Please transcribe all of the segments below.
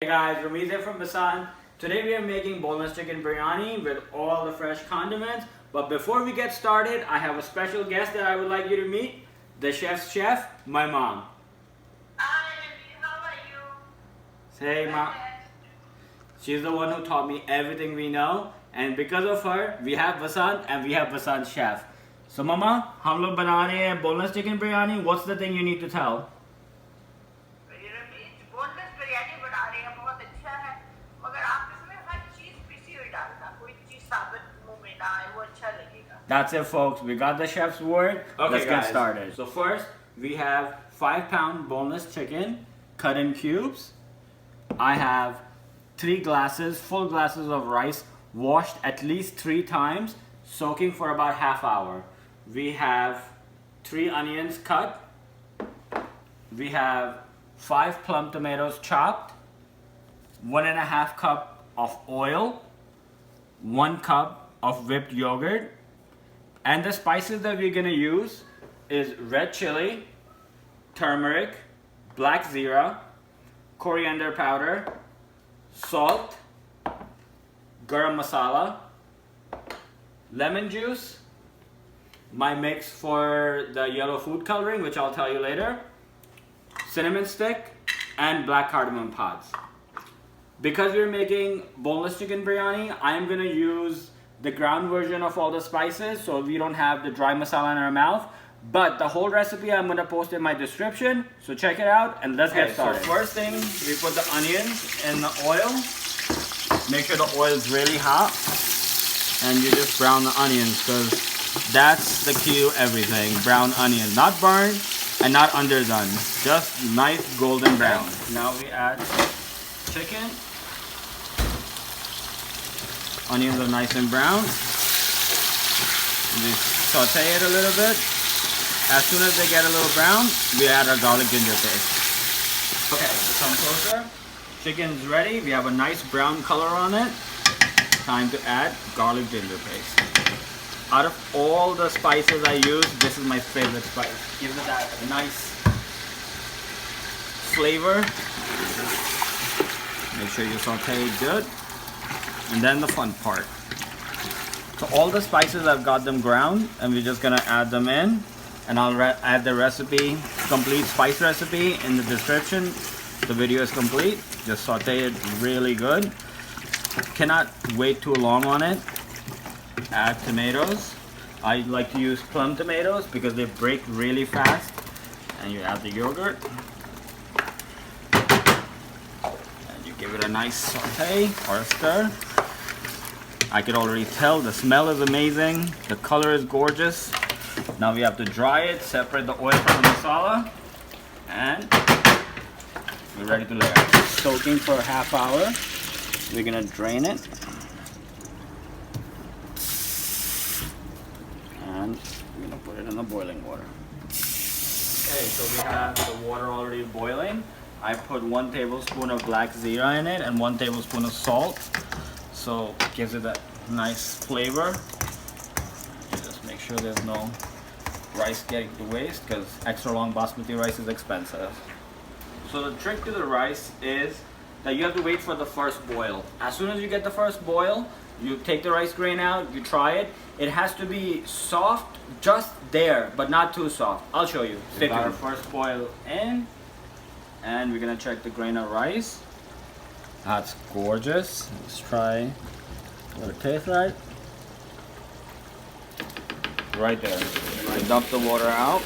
Guys, Rameez here from Basan. Today we are making boneless chicken biryani with all the fresh condiments. But before we get started, I have a special guest that I would like you to meet. The chef's chef, my mom. Hi, how are you? Say, Mom. She's the one who taught me everything we know. And because of her, we have Basan and we have Basan's chef. So Mama, हम लोग बना रहे हैं boneless chicken biryani. What's the thing you need to tell? Boneless biryani बना रहे हैं, बहुत अच्छा है, मगर आप इसमें हर चीज पिसी हुई डालना, कोई चीज साबित मुंह में ना आए, वो अच्छा लगेगा. That's it, folks. We got the chef's word. Okay, Let's get guys. started. So first, we have 5-pound boneless chicken cut in cubes. I have 3 glasses, full glasses of rice, washed at least 3 times, soaking for about half hour. We have 3 onions cut. We have 5 plum tomatoes chopped, 1.5 cup of oil, 1 cup of whipped yogurt, and the spices that we're gonna use is red chili, turmeric, black Zeera, coriander powder, salt, garam masala, lemon juice, my mix for the yellow food coloring, which I'll tell you later, cinnamon stick, and black cardamom pods. Because we're making boneless chicken biryani, I'm gonna use the ground version of all the spices so we don't have the dry masala in our mouth. But the whole recipe I'm gonna post in my description, so check it out and let's get started. So first thing, we put the onions in the oil. Make sure the oil is really hot, and you just brown the onions because that's the key to everything. Brown onions, not burned and not underdone, just nice golden brown. Now we add chicken. Onions are nice and brown. We saute it a little bit. As soon as they get a little brown, we add our garlic ginger paste. Okay, come closer. Chicken's ready. We have a nice brown color on it. Time to add garlic ginger paste. Out of all the spices I use, this is my favorite spice. Gives it that nice flavor. Make sure you saute it good. And then the fun part. So all the spices, I've got them ground, and we're just gonna add them in. And I'll add the recipe, complete spice recipe in the description. The video is complete. Just saute it really good. Cannot wait too long on it. Add tomatoes. I like to use plum tomatoes because they break really fast. And you add the yogurt. And you give it a nice saute or a stir. I can already tell the smell is amazing. The color is gorgeous. Now we have to dry it, separate the oil from the masala. And we're ready to layer. Soaking for a half hour. We're gonna drain it. And we're gonna put it in the boiling water. Okay, so we have the water already boiling. I put 1 tablespoon of black Zeera in it and 1 tablespoon of salt. So it gives it that nice flavor. You just make sure there's no rice getting to waste because extra long basmati rice is expensive. So the trick to the rice is that you have to wait for the first boil. As soon as you get the first boil, you take the rice grain out, you try it. It has to be soft just there, but not too soft. I'll show you. Stay tuned. Our first boil in, and we're gonna check the grain of rice. That's gorgeous. Let's try. Will it taste right? Right there. I dump the water out.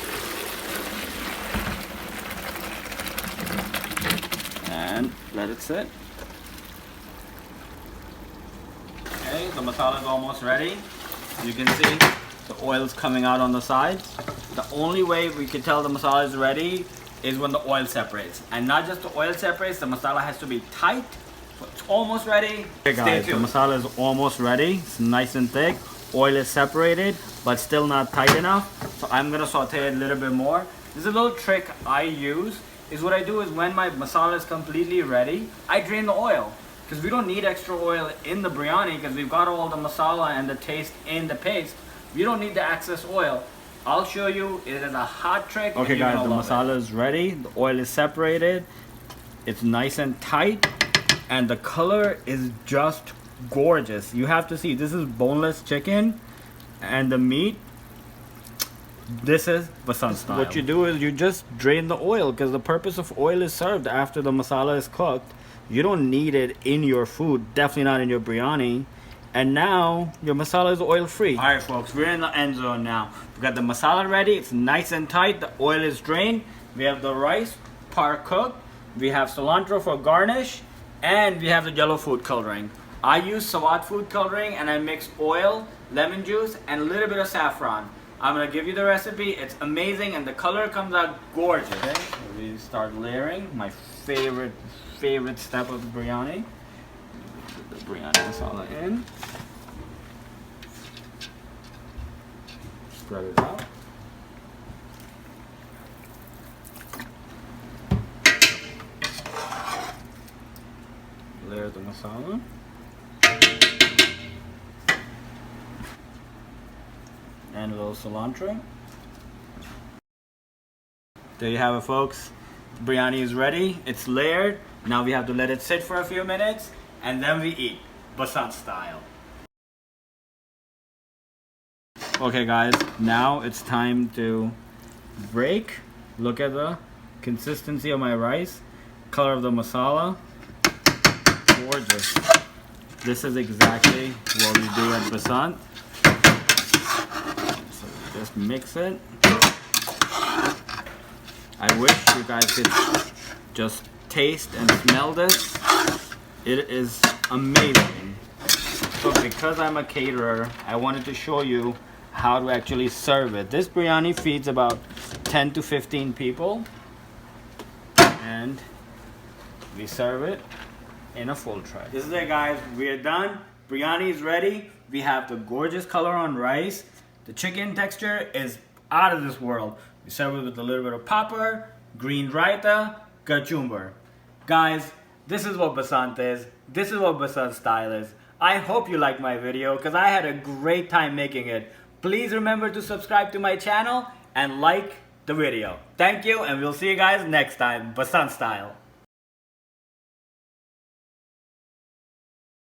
And let it sit. Okay, the masala is almost ready. You can see the oil is coming out on the sides. The only way we can tell the masala is ready is when the oil separates. And not just the oil separates, the masala has to be tight. So it's almost ready. Okay guys, the masala is almost ready. It's nice and thick. Oil is separated, but still not tight enough. So I'm gonna saute it a little bit more. There's a little trick I use. Is what I do is when my masala is completely ready, I drain the oil. Because we don't need extra oil in the biryani because we've got all the masala and the taste in the paste. We don't need the excess oil. I'll show you. It is a hot trick. Okay guys, the masala is ready. The oil is separated. It's nice and tight. and the color is just gorgeous. You have to see, this is boneless chicken, and the meat, this is Basant style. What you do is you just drain the oil, because the purpose of oil is served after the masala is cooked. You don't need it in your food, definitely not in your biryani. And now your masala is oil free. All right, folks, we're in the end zone now. We got the masala ready. It's nice and tight. The oil is drained. We have the rice part cooked. We have cilantro for garnish, and we have the yellow food coloring. I use Sawat food coloring, and I mix oil, lemon juice, and a little bit of saffron. I'm gonna give you the recipe. It's amazing, and the color comes out gorgeous. Okay, so we start layering. My favorite step of the biryani. Put the biryani masala in. Spread it out. Layer the masala. And a little cilantro. There you have it, folks. The biryani is ready. It's layered. Now we have to let it sit for a few minutes, and then we eat Basant style. Okay guys, now it's time to break. Look at the consistency of my rice, color of the masala. Gorgeous. This is exactly what we do at Basant. So just mix it. I wish you guys could just taste and smell this. It is amazing. So because I'm a caterer, I wanted to show you how to actually serve it. This biryani feeds about 10 to 15 people, and we serve it in a full tray. This is it, guys. We are done. Biryani is ready. We have the gorgeous color on rice. The chicken texture is out of this world. We serve it with a little bit of papad, green raita, kachumber. Guys, this is what Basant is. This is what Basant style is. I hope you liked my video, because I had a great time making it. Please remember to subscribe to my channel and like the video. Thank you, and we'll see you guys next time. Basant style.